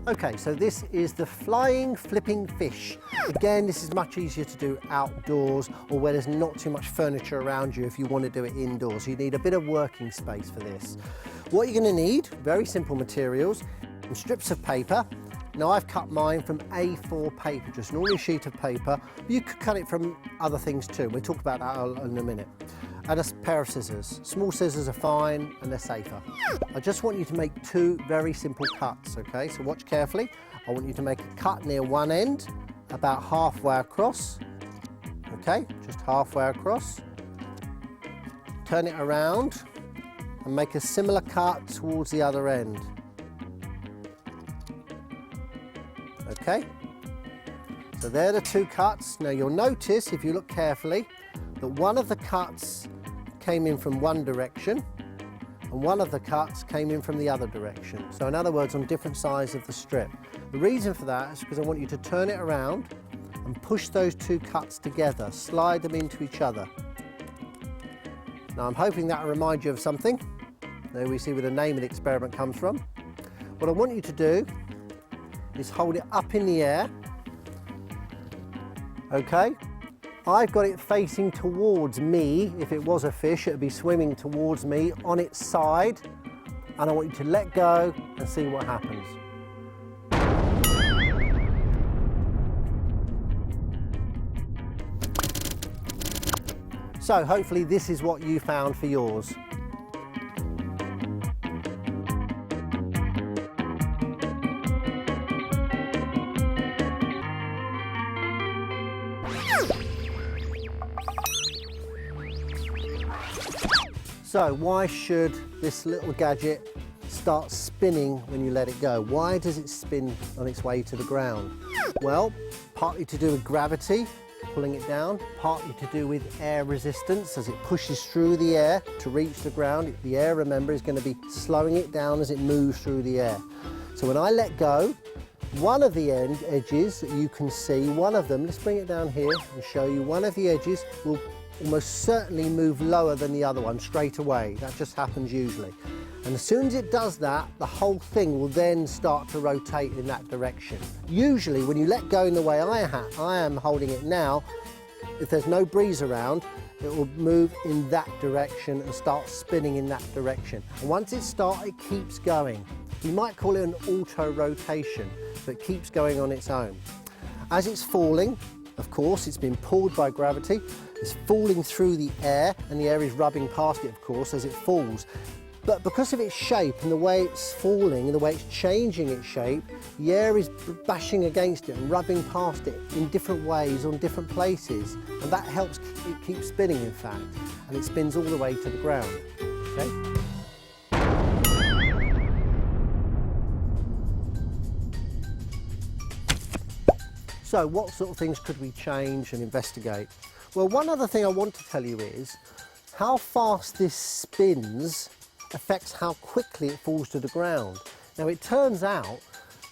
Okay, so this is the flying flipping fish. Again, this is much easier to do outdoors or where there's not too much furniture around you if you want to do it indoors. You need a bit of working space for this. What you're going to need, very simple materials, some strips of paper. Now I've cut mine from A4 paper, just an ordinary sheet of paper. You could cut it from other things too. We'll talk about that in a minute. And a pair of scissors. Small scissors are fine and they're safer. I just want you to make two very simple cuts, okay? So watch carefully. I want you to make a cut near one end, about halfway across, okay? Just halfway across. Turn it around and make a similar cut towards the other end. Okay, so they're the two cuts. Now you'll notice, if you look carefully, that one of the cuts came in from one direction and one of the cuts came in from the other direction. So in other words, on different sides of the strip. The reason for that is because I want you to turn it around and push those two cuts together, slide them into each other. Now I'm hoping that will remind you of something. There we see where the name of the experiment comes from. What I want you to do is hold it up in the air, okay? I've got it facing towards me. If it was a fish, it would be swimming towards me on its side, and I want you to let go and see what happens. So hopefully this is what you found for yours. So why should this little gadget start spinning when you let it go? Why does it spin on its way to the ground? Well, partly to do with gravity, pulling it down, partly to do with air resistance as it pushes through the air to reach the ground. The air, remember, is going to be slowing it down as it moves through the air. So when I let go, one of the edges that you can see, one of them, let's bring it down here and show you, one of the edges will almost certainly move lower than the other one straight away. That just happens usually. And as soon as it does that, the whole thing will then start to rotate in that direction. Usually when you let go in the way I am holding it now, if there's no breeze around, it will move in that direction and start spinning in that direction. And once it starts, it keeps going. You might call it an auto rotation, but it keeps going on its own. As it's falling, of course, it's been pulled by gravity. It's falling through the air, and the air is rubbing past it, of course, as it falls. But because of its shape and the way it's falling and the way it's changing its shape, the air is bashing against it and rubbing past it in different ways on different places. And that helps it keep spinning, in fact. And it spins all the way to the ground. Okay? So what sort of things could we change and investigate? Well, one other thing I want to tell you is how fast this spins affects how quickly it falls to the ground. Now it turns out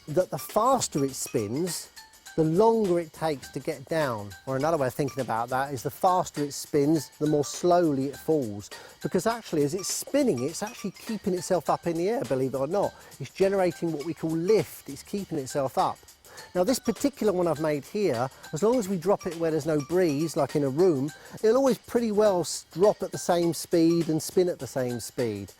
that the faster it spins, the longer it takes to get down. Or another way of thinking about that is the faster it spins, the more slowly it falls. Because actually as it's spinning, it's actually keeping itself up in the air, believe it or not. It's generating what we call lift, it's keeping itself up. Now this particular one I've made here, as long as we drop it where there's no breeze, like in a room, it'll always pretty well drop at the same speed and spin at the same speed.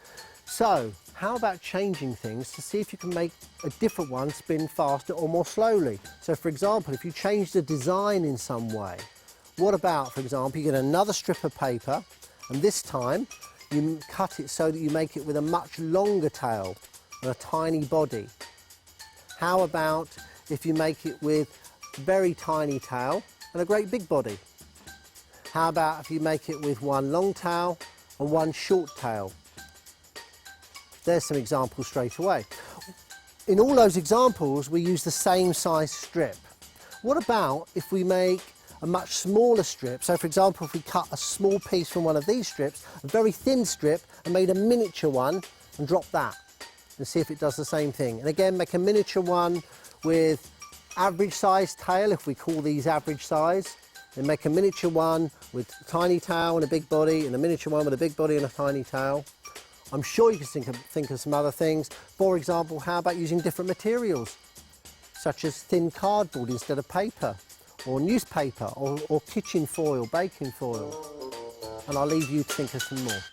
So how about changing things to see if you can make a different one spin faster or more slowly? So for example, if you change the design in some way, what about, for example, you get another strip of paper and this time you cut it so that you make it with a much longer tail and a tiny body. How about if you make it with a very tiny tail and a great big body? How about if you make it with one long tail and one short tail? There's some examples straight away. In all those examples, we use the same size strip. What about if we make a much smaller strip? So for example, if we cut a small piece from one of these strips, a very thin strip, and made a miniature one and drop that and see if it does the same thing. And again, make a miniature one with average size tail, if we call these average size, then make a miniature one with a tiny tail and a big body, and a miniature one with a big body and a tiny tail. I'm sure you can think of some other things. For example, how about using different materials? such as thin cardboard instead of paper, or newspaper, or kitchen foil, baking foil. And I'll leave you to think of some more.